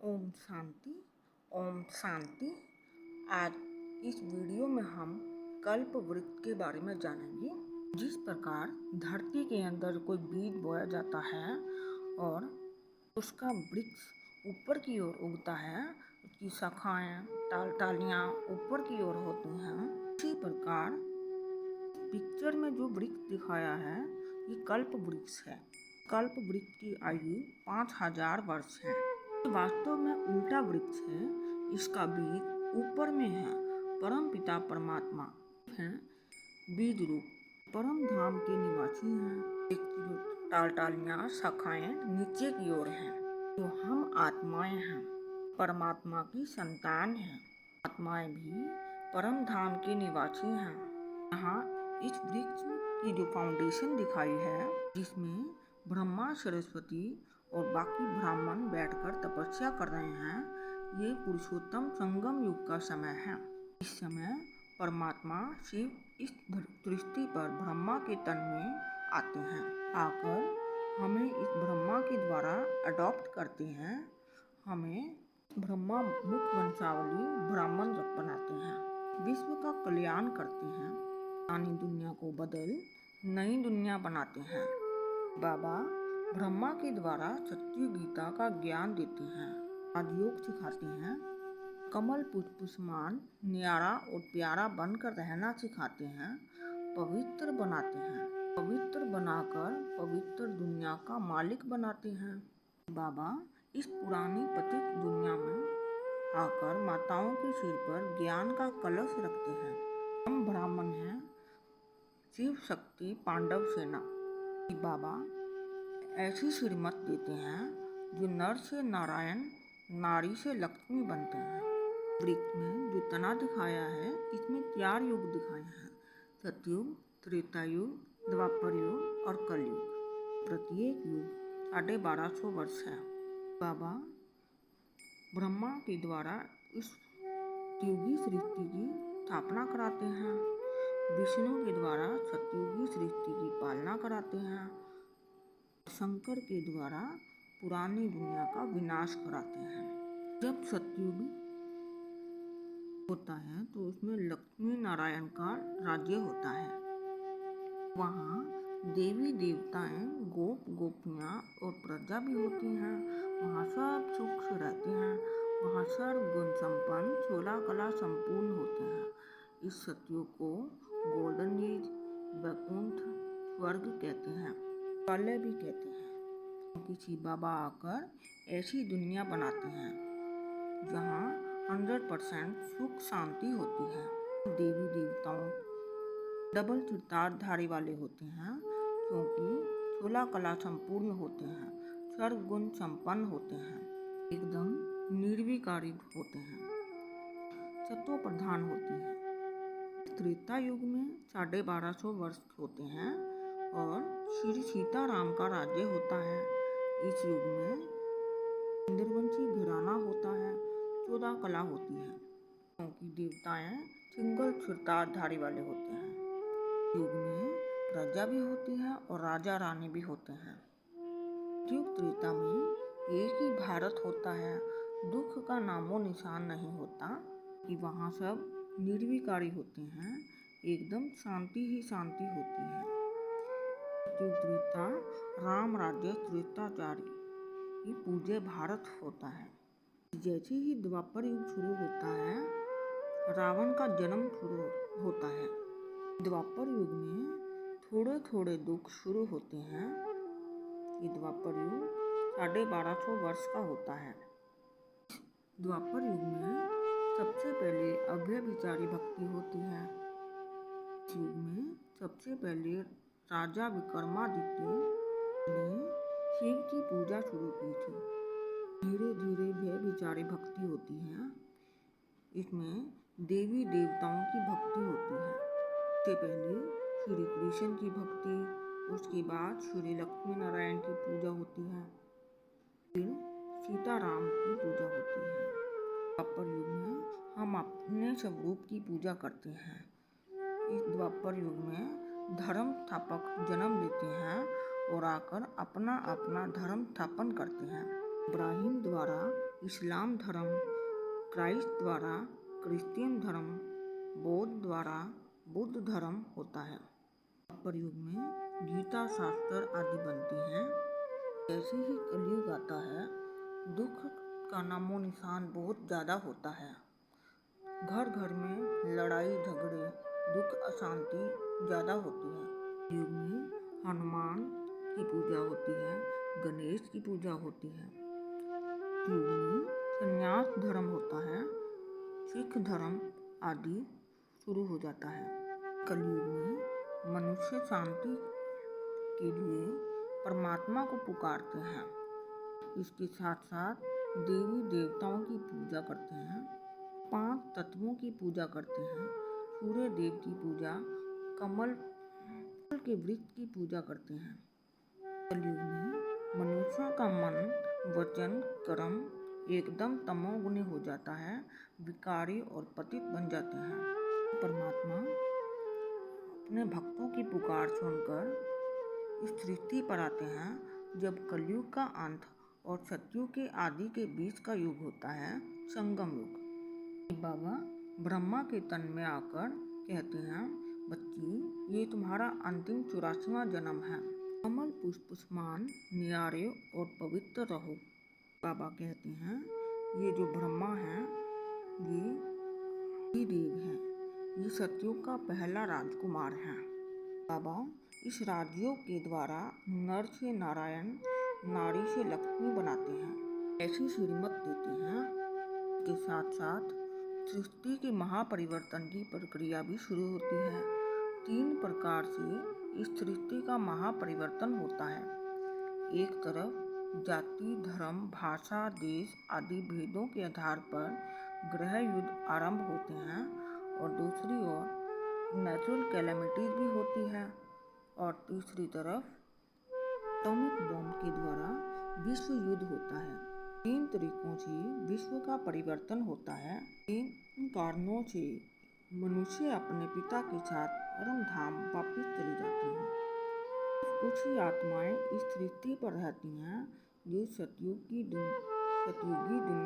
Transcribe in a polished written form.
ओम शांति। ओम शांति। आज इस वीडियो में हम कल्प वृक्ष के बारे में जानेंगे। जिस प्रकार धरती के अंदर कोई बीज बोया जाता है और उसका वृक्ष ऊपर की ओर उगता है, उसकी शाखाएं टालियां ऊपर की ओर होती हैं, इसी प्रकार पिक्चर में जो वृक्ष दिखाया है ये कल्प वृक्ष है। कल्प वृक्ष की आयु 5000 वर्ष है। वास्तव में उल्टा वृक्ष है। इसका बीज ऊपर में है। परम पिता परमात्मा है बीज रूप परम धाम के निवासी हैं। टालियां शाखाएं नीचे की ओर हैं। तो हम आत्माएं हैं, परमात्मा की संतान हैं। आत्माएं भी परम धाम के निवासी हैं। यहाँ इस वृक्ष की जो फाउंडेशन दिखाई है, जिसमें ब्रह्मा, सरस्वती और बाकी ब्राह्मण बैठकर तपस्या कर रहे हैं, ये पुरुषोत्तम संगम युग का समय है। इस समय परमात्मा शिव इस सृष्टि पर ब्रह्मा के तन में आते हैं। आकर हमें इस ब्रह्मा के द्वारा अडॉप्ट करते हैं। हमें ब्रह्मा मुख वंशावली ब्राह्मण बनाते हैं। विश्व का कल्याण करते हैं। पुरानी दुनिया को बदल नई दुनिया बनाते हैं। बाबा ब्रह्मा के द्वारा सत्य गीता का ज्ञान देते हैं। राजयोग सिखाते हैं। कमल पुष्प समान न्यारा और प्यारा बनकर रहना सिखाते हैं। पवित्र बनाते हैं। पवित्र बनाकर पवित्र दुनिया का मालिक बनाते हैं। बाबा इस पुरानी पतित दुनिया में आकर माताओं के सिर पर ज्ञान का कलश रखते हैं। हम ब्राह्मण हैं। शिव शक्ति पांडव सेना। बाबा ऐसी श्रीमत देते हैं जो नर से नारायण, नारी से लक्ष्मी बनते हैं। वृक्ष में जो तना दिखाया है, इसमें 4 युग दिखाए हैं: सतयुग, त्रेता युग, द्वापर युग और कलयुग। प्रत्येक युग 1250 वर्ष है। बाबा ब्रह्मा के द्वारा इस युगी सृष्टि की स्थापना कराते हैं। विष्णु के द्वारा सतयुगी सृष्टि की पालना कराते हैं। शंकर के द्वारा पुरानी दुनिया का विनाश कराते हैं। जब सतयुग होता है तो उसमें लक्ष्मी नारायण का राज्य होता है। वहाँ देवी देवताएं, गोप गोपियाँ और प्रजा भी होती हैं। वहाँ सब सुख से रहते हैं। वहाँ सर्व गुण संपन्न 16 कला संपूर्ण होते हैं। इस सतयुग को गोल्डन एज, वैकुंठ, स्वर्ग कहते हैं, प्रलय भी कहते हैं। किसी बाबा आकर ऐसी दुनिया बनाते हैं जहाँ 100% सुख शांति होती है। देवी देवताओं डबल चरित्रधारी वाले होते हैं, क्योंकि 16 कला संपूर्ण होते हैं, सर्व गुण संपन्न होते हैं, एकदम निर्विकारी होते हैं, सत्व प्रधान होती है। त्रेता युग में 1250 वर्ष होते हैं और श्री सीताराम का राज्य होता है। इस युग में इंद्रवंशी घराना होता है। 14 कला होती है, क्योंकि देवताएं सिंगल चरित्रधारी वाले होते हैं। युग में प्रजा भी होती है और राजा रानी भी होते हैं। युग त्रेता में एक ही भारत होता है। दुख का नामो निशान नहीं होता, कि वहाँ सब निर्विकारी होते हैं, एकदम शांति ही शांति होती है। त्रेता राम राज्य त्रेताचार्य ये पूज्य भारत होता है। जैसे ही द्वापर युग शुरू होता है, रावण का जन्म शुरू होता है। द्वापर युग में थोड़े थोड़े दुख शुरू होते हैं। ये द्वापर युग 1250 वर्ष का होता है। द्वापर युग में सबसे पहले अभयविचारी भक्ति होती है। इस युग में सबसे पहले राजा विक्रमादित्य ने शिव की पूजा शुरू की थी। धीरे धीरे व्यभिचारी भक्ति होती है। इसमें देवी देवताओं की भक्ति होती है। सबसे पहले श्री कृष्ण की भक्ति, उसके बाद श्री लक्ष्मी नारायण की पूजा होती है, फिर सीताराम की पूजा होती है। द्वापर युग में हम अपने स्वरूप की पूजा करते हैं। इस द्वापर युग में धर्म स्थापक जन्म लेते हैं और आकर अपना अपना धर्म स्थापन करते हैं। इब्राहिम द्वारा इस्लाम धर्म, क्राइस्ट द्वारा क्रिश्चियन धर्म, बौद्ध द्वारा बुद्ध धर्म होता है। प्रयोग में गीता, शास्त्र आदि बनती हैं। जैसे ही कलयुग आता है, दुख का नामो निशान बहुत ज़्यादा होता है। घर घर में लड़ाई झगड़े, दुख, अशांति ज़्यादा होती है। युग में हनुमान की पूजा होती है, गणेश की पूजा होती है। युग में संन्यास धर्म होता है, सिख धर्म आदि शुरू हो जाता है। कलयुग में मनुष्य शांति के लिए परमात्मा को पुकारते हैं। इसके साथ साथ देवी देवताओं की पूजा करते हैं, 5 तत्वों की पूजा करते हैं, सूर्य देव की पूजा, कमल के वृक्ष की पूजा करते हैं। कलयुग में मनुष्यों का मन, वचन, कर्म एकदम तमोगुणी हो जाता है, विकारी और पतित बन जाते हैं। परमात्मा अपने भक्तों की पुकार सुनकर इस सृष्टि पर आते हैं। जब कलयुग का अंत और सतयुग के आदि के बीच का युग होता है, संगम युग, बाबा ब्रह्मा के तन में आकर कहते हैं, बच्ची ये तुम्हारा अंतिम 84वां जन्म है। कमल पुष्प समान न्यारे और पवित्र रहो। बाबा कहते हैं, ये जो ब्रह्मा है ये देव है, ये सतयुग का पहला राजकुमार है। बाबा इस राजयोग के द्वारा नर से नारायण, नारी से लक्ष्मी बनाते हैं, ऐसी श्रीमत देते हैं। के साथ साथ सृष्टि के महापरिवर्तन की प्रक्रिया भी शुरू होती है। 3 प्रकार से इस सृष्टि का महापरिवर्तन होता है। एक तरफ जाति, धर्म, भाषा, देश आदि भेदों के आधार पर गृह युद्ध आरंभ होते हैं और दूसरी ओर नेचुरल कैलेमिटीज भी होती है और तीसरी तरफ एटॉमिक बॉम्ब के द्वारा विश्व युद्ध होता है। 3 तरीकों से विश्व का परिवर्तन होता है। इन कारणों से मनुष्य अपने पिता के साथ परम धाम वापिस चली जाती हैं। कुछ ही आत्माएं इस सृष्टि पर रहती हैं जो सतयुगी दुनिया